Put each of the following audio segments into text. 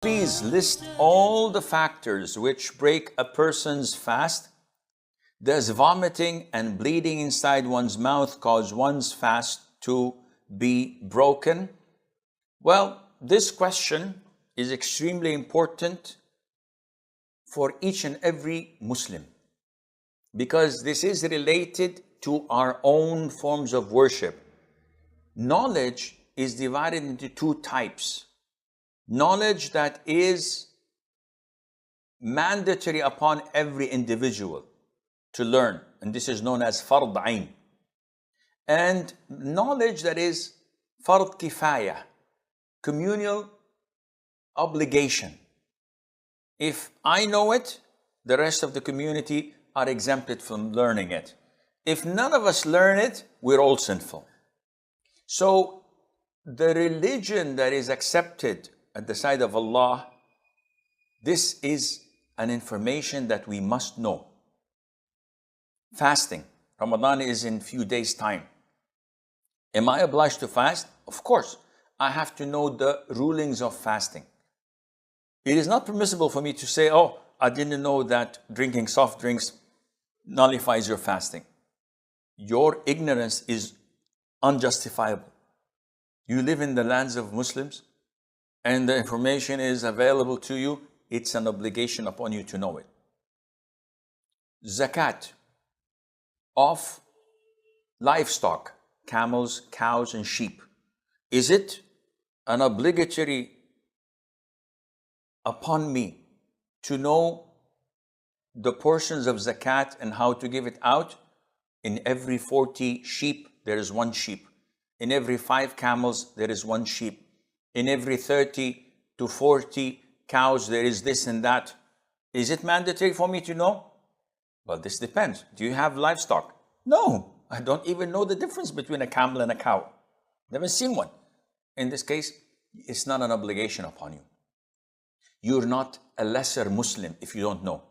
please list all the factors which break a person's fast? Does vomiting and bleeding inside one's mouth cause one's fast to be broken? Well, this question is extremely important for each and every Muslim, because this is related to our own forms of worship. Knowledge is divided into two types. Knowledge that is mandatory upon every individual to learn, and this is known as fard ayn. And knowledge that is fard kifaya, communal obligation. If I know it, the rest of the community are exempted from learning it. If none of us learn it, we're all sinful. So the religion that is accepted at the side of Allah, this is an information that we must know. Fasting. Ramadan is in few days' time. Am I obliged to fast? Of course. I have to know the rulings of fasting. It is not permissible for me to say, oh, I didn't know that drinking soft drinks nullifies your fasting. Your ignorance is unjustifiable. You live in the lands of Muslims and the information is available to you. It's an obligation upon you to know it. Zakat of livestock, camels, cows, and sheep. Is it an obligatory upon me to know the portions of zakat and how to give it out? In every 40 sheep, there is one sheep. In every 5 camels, there is one sheep. In every 30 to 40 cows, there is this and that. Is it mandatory for me to know? Well, this depends. Do you have livestock? No, I don't even know the difference between a camel and a cow. Never seen one. In this case, it's not an obligation upon you. You're not a lesser Muslim if you don't know,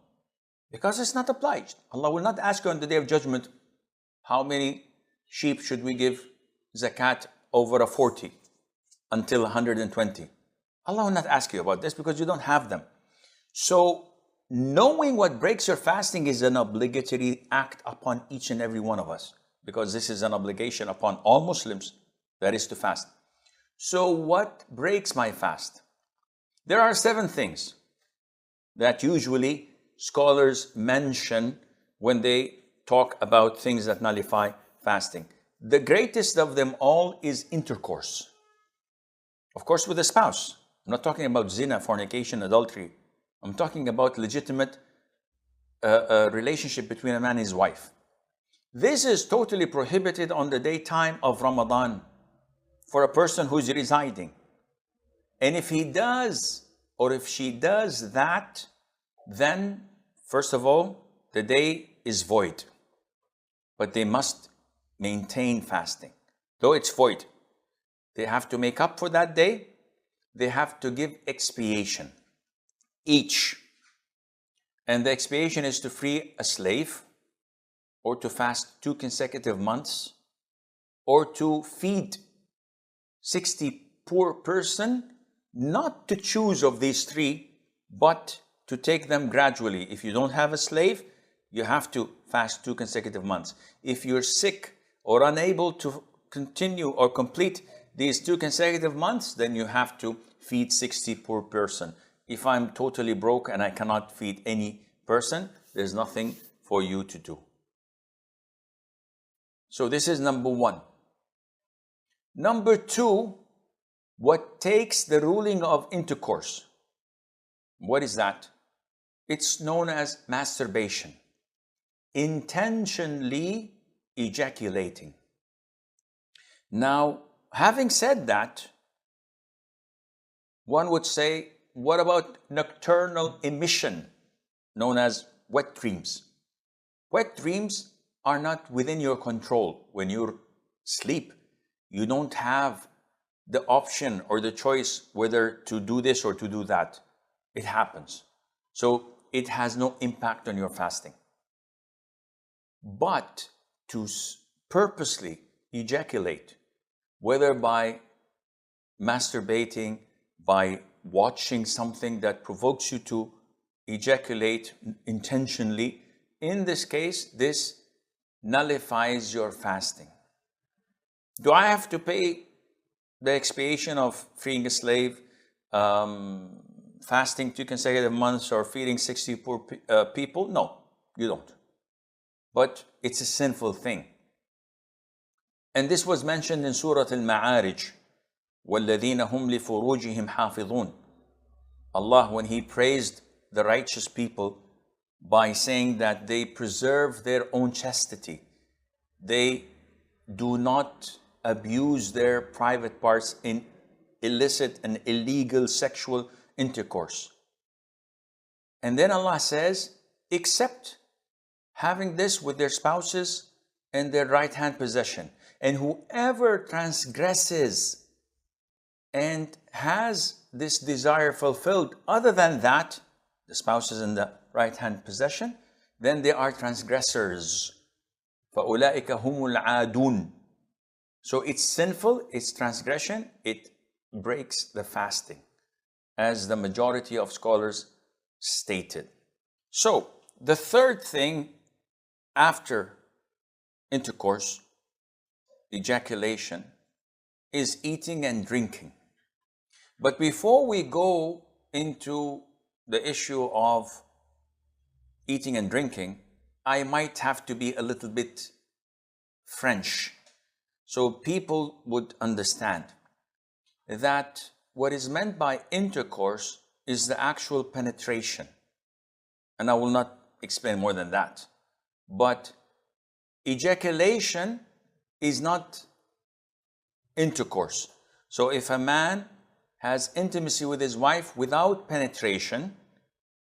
because it's not obliged. Allah will not ask you on the Day of Judgment, how many sheep should we give zakat over a 40 until 120? Allah will not ask you about this because you don't have them. So knowing what breaks your fasting is an obligatory act upon each and every one of us, because this is an obligation upon all Muslims, that is to fast. So what breaks my fast? There are 7 things that usually scholars mention when they talk about things that nullify fasting. The greatest of them all is intercourse. Of course, with a spouse. I'm not talking about zina, fornication, adultery. I'm talking about legitimate relationship between a man and his wife. This is totally prohibited on the daytime of Ramadan for a person who's residing. And if he does, or if she does that, then first of all, the day is void. But they must maintain fasting. Though it's void, they have to make up for that day. They have to give expiation each. And the expiation is to free a slave, or to fast 2 consecutive months, or to feed 60 poor person, not to choose of these 3, but to take them gradually. If you don't have a slave, you have to fast 2 consecutive months. If you're sick or unable to continue or complete these 2 consecutive months, then you have to feed 60 poor person. If I'm totally broke and I cannot feed any person, there's nothing for you to do. So this is number 1. Number 2, what takes the ruling of intercourse? What is that? It's known as masturbation. Intentionally ejaculating. Now, having said that, one would say, what about nocturnal emission, known as wet dreams? Wet dreams are not within your control. When you sleep, you don't have the option or the choice whether to do this or to do that. It happens. So it has no impact on your fasting. But to purposely ejaculate, whether by masturbating, by watching something that provokes you to ejaculate intentionally, in this case, this nullifies your fasting. Do I have to pay the expiation of freeing a slave, fasting 2 consecutive months, or feeding 60 poor people? No, you don't. But it's a sinful thing. And this was mentioned in Surah Al-Ma'arij. وَالَّذِينَ هُمْ لِفُرُوجِهِمْ حَافِظُونَ. Allah, when He praised the righteous people by saying that they preserve their own chastity, they do not abuse their private parts in illicit and illegal sexual intercourse. And then Allah says, except having this with their spouses and their right hand possession. And whoever transgresses and has this desire fulfilled other than that, the spouses and the right hand possession, then they are transgressors. فَأُولَٰئِكَ هُمُ الْعَادُونَ. So it's sinful, it's transgression, it breaks the fasting, as the majority of scholars stated. So the third thing after intercourse, ejaculation, is eating and drinking. But before we go into the issue of eating and drinking, I might have to be a little bit French, so people would understand that what is meant by intercourse is the actual penetration. And I will not explain more than that. But ejaculation is not intercourse. So if a man has intimacy with his wife without penetration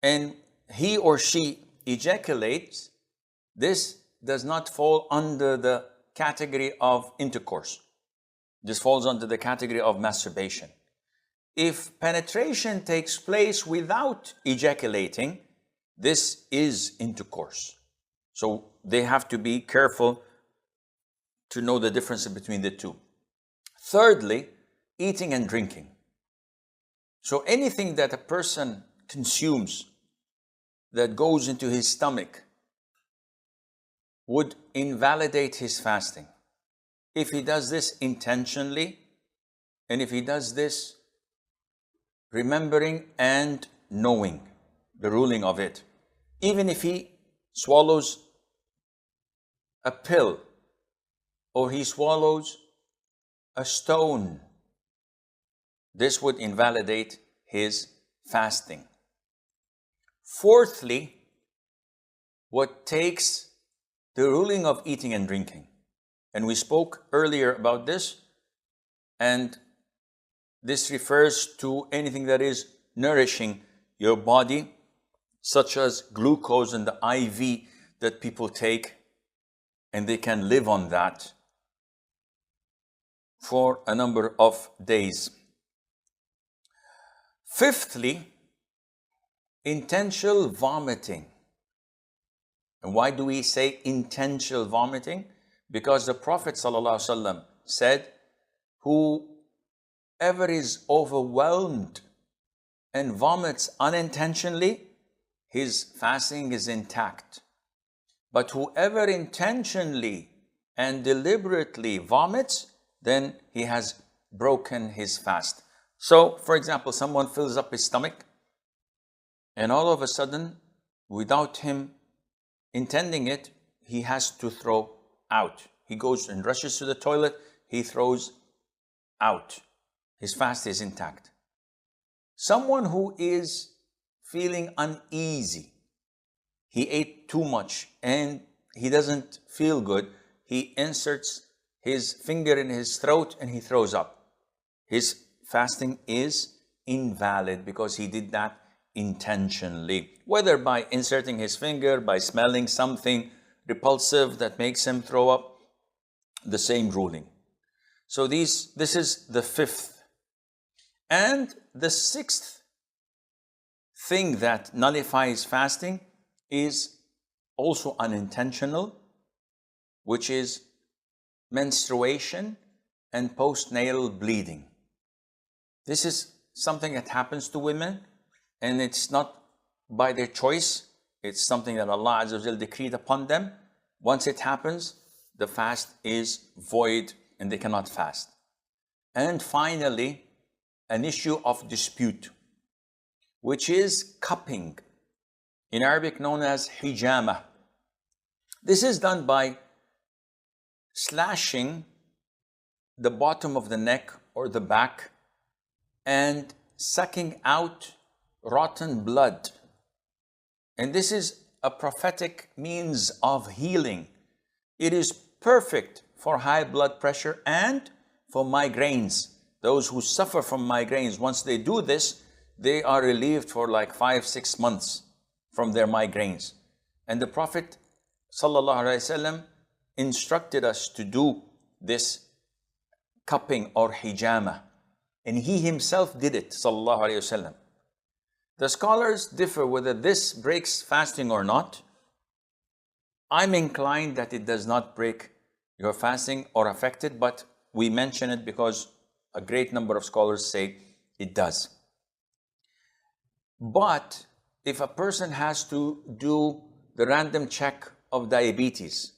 and he or she ejaculates, this does not fall under the category of intercourse. This falls under the category of masturbation. If penetration takes place without ejaculating, this is intercourse. So they have to be careful to know the difference between the two. Thirdly, eating and drinking. So anything that a person consumes that goes into his stomach would invalidate his fasting. If he does this intentionally, and if he does this remembering and knowing the ruling of it, even if he swallows a pill or he swallows a stone, this would invalidate his fasting. Fourthly, what takes the ruling of eating and drinking. And we spoke earlier about this, and this refers to anything that is nourishing your body, such as glucose and the IV that people take, and they can live on that for a number of days. Fifthly, intentional vomiting. And why do we say intentional vomiting? Because the Prophet ﷺ said, whoever is overwhelmed and vomits unintentionally, his fasting is intact. But whoever intentionally and deliberately vomits, then he has broken his fast. So, for example, someone fills up his stomach, and all of a sudden, without him intending it, he has to throw out. He goes and rushes to the toilet, he throws out. His fast is intact. Someone who is feeling uneasy, he ate too much and he doesn't feel good, he inserts his finger in his throat and he throws up. His fasting is invalid because he did that intentionally, whether by inserting his finger, by smelling something repulsive that makes him throw up, the same ruling. So this is the fifth. And the sixth thing that nullifies fasting is also unintentional, which is menstruation and postnatal bleeding. This is something that happens to women, and it's not by their choice. It's something that Allah Azza wa Jal decreed upon them. Once it happens, the fast is void and they cannot fast. And finally, an issue of dispute, which is cupping, in Arabic known as hijama. This is done by slashing the bottom of the neck or the back and sucking out rotten blood. And this is a prophetic means of healing. It is perfect for high blood pressure and for migraines. Those who suffer from migraines, once they do this, they are relieved for like 5-6 months from their migraines. And the Prophet ﷺ instructed us to do this cupping or hijama. And he himself did it, ﷺ. The scholars differ whether this breaks fasting or not. I'm inclined that it does not break your fasting or affect it, but we mention it because a great number of scholars say it does. But if a person has to do the random check of diabetes,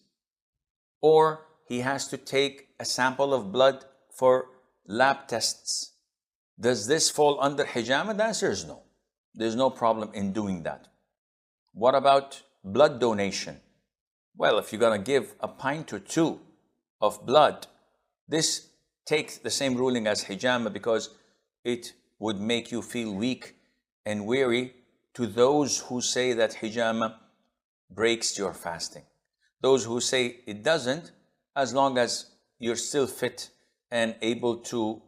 or he has to take a sample of blood for lab tests, does this fall under hijama? The answer is no. There's no problem in doing that. What about blood donation? Well, if you're going to give a pint or two of blood, this takes the same ruling as hijama because it would make you feel weak and weary to those who say that hijama breaks your fasting. Those who say it doesn't, as long as you're still fit and able to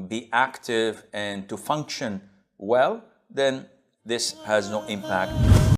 be active and to function well, then this has no impact.